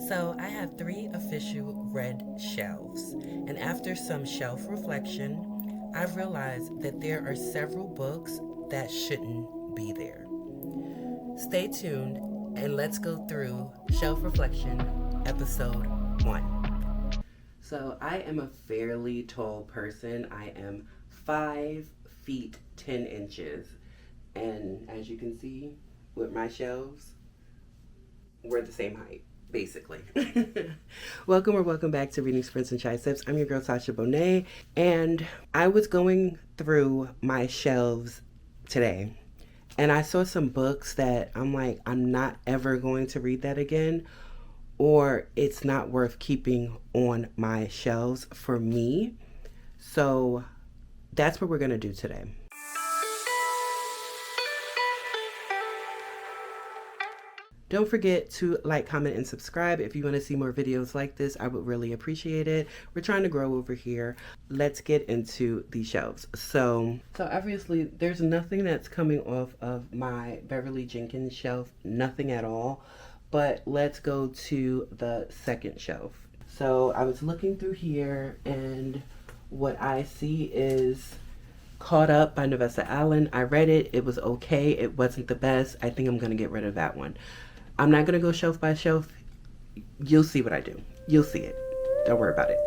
So I have 3 official red shelves, and after some shelf reflection, I've realized that there are several books that shouldn't be there. Stay tuned and let's go through Shelf Reflection episode 1. So I am a fairly tall person. I am 5 feet 10 inches. And as you can see with my shelves, we're the same height, basically. Welcome back to Reading Sprints and Chai Sips. I'm your girl SASHABONAY, and I was going through my shelves today, and I saw some books that I'm like, I'm not ever going to read that again, or it's not worth keeping on my shelves for me. So that's what we're going to do today. Don't forget to like, comment, and subscribe if you want to see more videos like this. I would really appreciate it. We're trying to grow over here. Let's get into the shelves. So obviously there's nothing that's coming off of my Beverly Jenkins shelf, nothing at all. But let's go to the second shelf. So I was looking through here, and what I see is Caught Up by Nevessa Allen. I read it. It was okay. It wasn't the best. I think I'm going to get rid of that one. I'm not going to go shelf by shelf. You'll see what I do. You'll see it. Don't worry about it.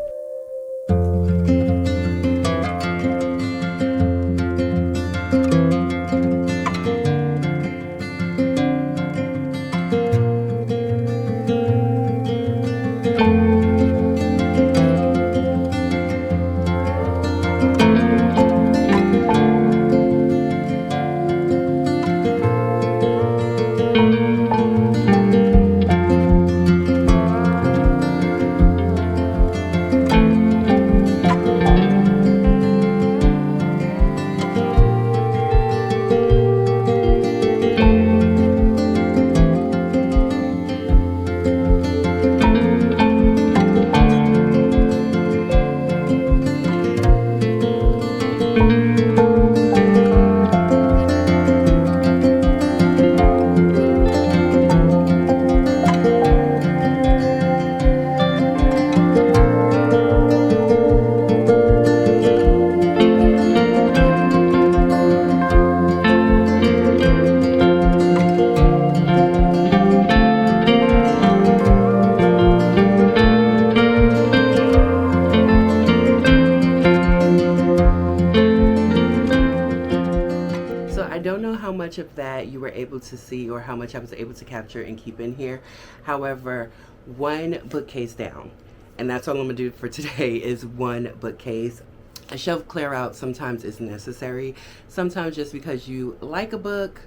Much of that you were able to see, or how much I was able to capture and keep in here. However, one bookcase down, and that's all I'm gonna do for today is one bookcase. A shelf clear out sometimes is necessary. Sometimes just because you like a book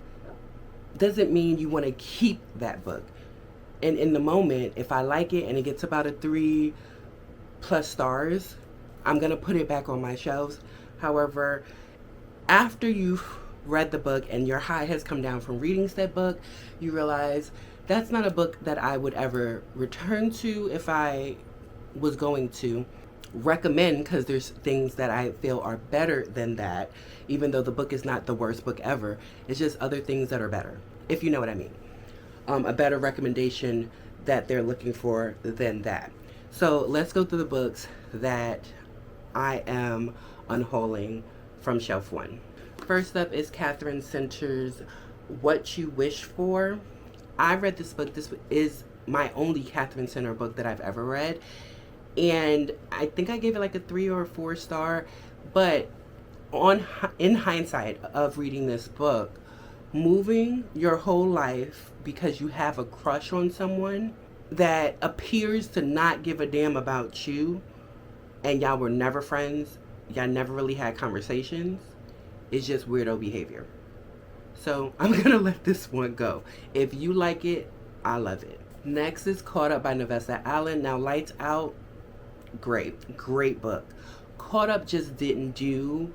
doesn't mean you want to keep that book. And in the moment, if I like it and it gets about a 3+ stars, I'm gonna put it back on my shelves. However, after you've read the book and your high has come down from reading said book, you realize that's not a book that I would ever return to if I was going to recommend, because there's things that I feel are better than that, even though the book is not the worst book ever. It's just other things that are better, if you know what I mean. A better recommendation that they're looking for than that. So let's go through the books that I am unhauling from shelf 1. First up is Catherine Center's What You Wish For. I read this book. This is my only Catherine Center book that I've ever read. And I think I gave it like a 3 or 4 star. But in hindsight of reading this book, moving your whole life because you have a crush on someone that appears to not give a damn about you, and y'all were never friends, y'all never really had conversations, it's just weirdo behavior. So I'm gonna let this one go. If you like it, I love it. Next is Caught Up by Nevessa Allen. Now, Lights Out, great book. Caught Up just didn't do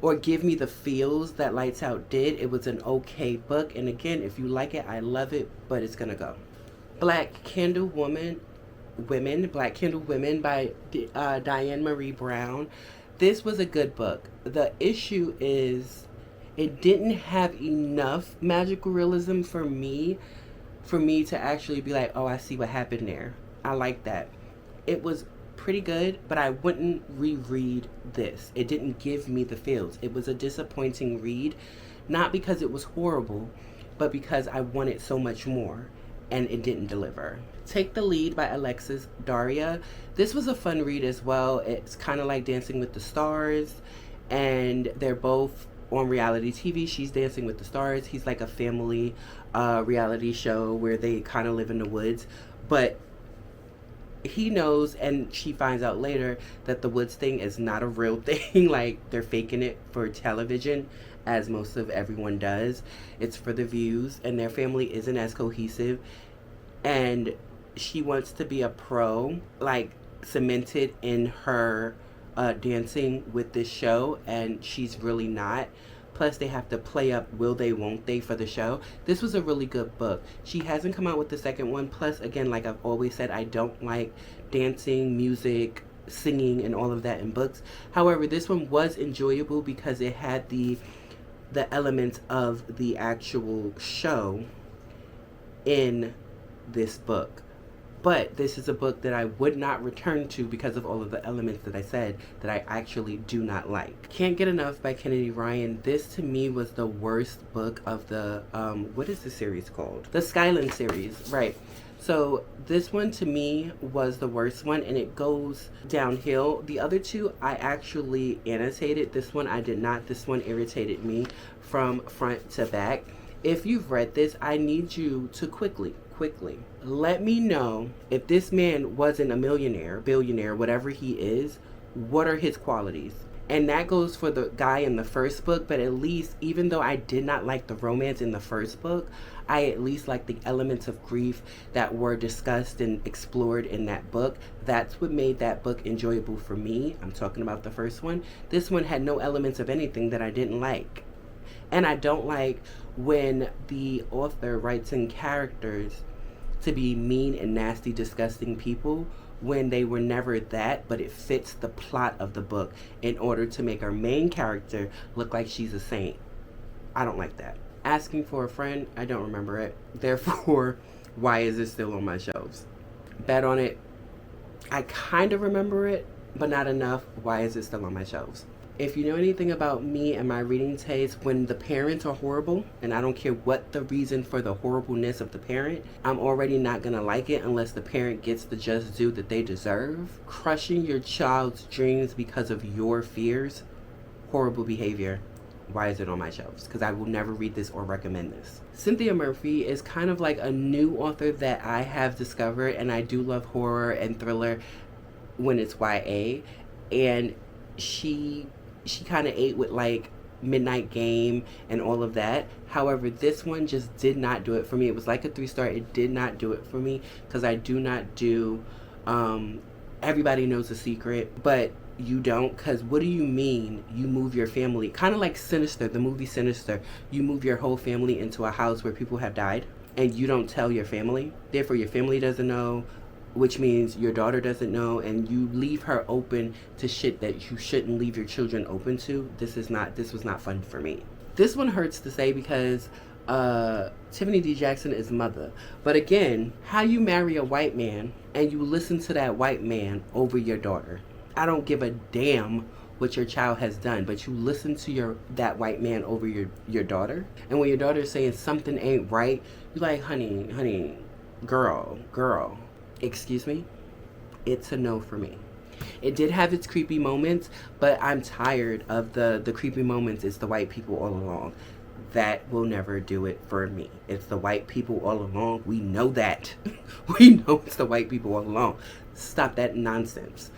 or give me the feels that Lights Out did. It was an okay book, and again, if you like it, I love it, but it's gonna go. Black Candle Women by Diane Marie Brown. This was a good book. The issue is it didn't have enough magical realism for me to actually be like, oh, I see what happened there. I like that. It was pretty good, but I wouldn't reread this. It didn't give me the feels. It was a disappointing read, not because it was horrible, but because I wanted so much more, and it didn't deliver. Take the Lead by Alexis Daria. This was a fun read as well. It's kind of like Dancing with the Stars, and they're both on reality TV. She's Dancing with the Stars. He's like a family reality show where they kind of live in the woods, but he knows, and she finds out later, that the woods thing is not a real thing. Like, they're faking it for television, as most of everyone does. It's for the views, and their family isn't as cohesive, and she wants to be a pro, like cemented in her dancing with this show, and she's really not. Plus, they have to play up will they, won't they for the show. This was a really good book. She hasn't come out with the second one. Plus, again, like I've always said, I don't like dancing, music, singing, and all of that in books. However, this one was enjoyable because it had the elements of the actual show in this book. But this is a book that I would not return to because of all of the elements that I said that I actually do not like. Can't Get Enough by Kennedy Ryan. This to me was the worst book of the, what is the series called? The Skyland series, right. So this one to me was the worst one, and it goes downhill. The other two I actually annotated. This one I did not. This one irritated me from front to back. If you've read this, I need you to quickly let me know, if this man wasn't a millionaire, billionaire, whatever he is, what are his qualities? And that goes for the guy in the first book, but at least, even though I did not like the romance in the first book, I at least like the elements of grief that were discussed and explored in that book. That's what made that book enjoyable for me. I'm talking about the first one. This one had no elements of anything that I didn't like. And I don't like when the author writes in characters to be mean and nasty, disgusting people when they were never that, but it fits the plot of the book in order to make our main character look like she's a saint. I don't like that. Asking for a Friend, I don't remember it. Therefore, why is it still on my shelves? Bet on It, I kind of remember it, but not enough. Why is it still on my shelves? If you know anything about me and my reading taste, when the parents are horrible, and I don't care what the reason for the horribleness of the parent, I'm already not gonna like it unless the parent gets the just due that they deserve. Crushing your child's dreams because of your fears, horrible behavior. Why is it on my shelves? Because I will never read this or recommend this. Cynthia Murphy is kind of like a new author that I have discovered, and I do love horror and thriller when it's YA, and she kind of ate with like Midnight Game and all of that. However, this one just did not do it for me. It was like a 3-star. It did not do it for me because I do not do Everybody Knows a Secret, but you don't. Because what do you mean you move your family? Kind of like Sinister, the movie Sinister. You move your whole family into a house where people have died and you don't tell your family. Therefore, your family doesn't know, which means your daughter doesn't know, and you leave her open to shit that you shouldn't leave your children open to. This was not fun for me. This one hurts to say because Tiffany D. Jackson is mother. But again, how you marry a white man and you listen to that white man over your daughter. I don't give a damn what your child has done, but you listen to that white man over your daughter. And when your daughter is saying something ain't right, you're like, honey, girl. Excuse me? It's a no for me. It did have its creepy moments, but I'm tired of the creepy moments. It's the white people all along. That will never do it for me. It's the white people all along. We know that. We know it's the white people all along. Stop that nonsense.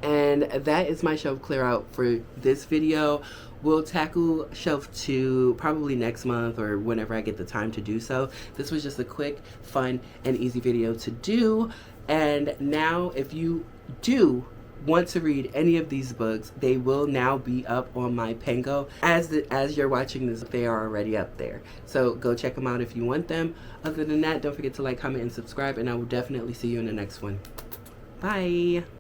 And that is my shelf clear out for this video. We'll tackle shelf 2 probably next month or whenever I get the time to do so. This was just a quick, fun, and easy video to do. And now if you do want to read any of these books, they will now be up on my Pango. As you're watching this, they are already up there. So go check them out if you want them. Other than that, don't forget to like, comment, and subscribe, and I will definitely see you in the next one. Bye.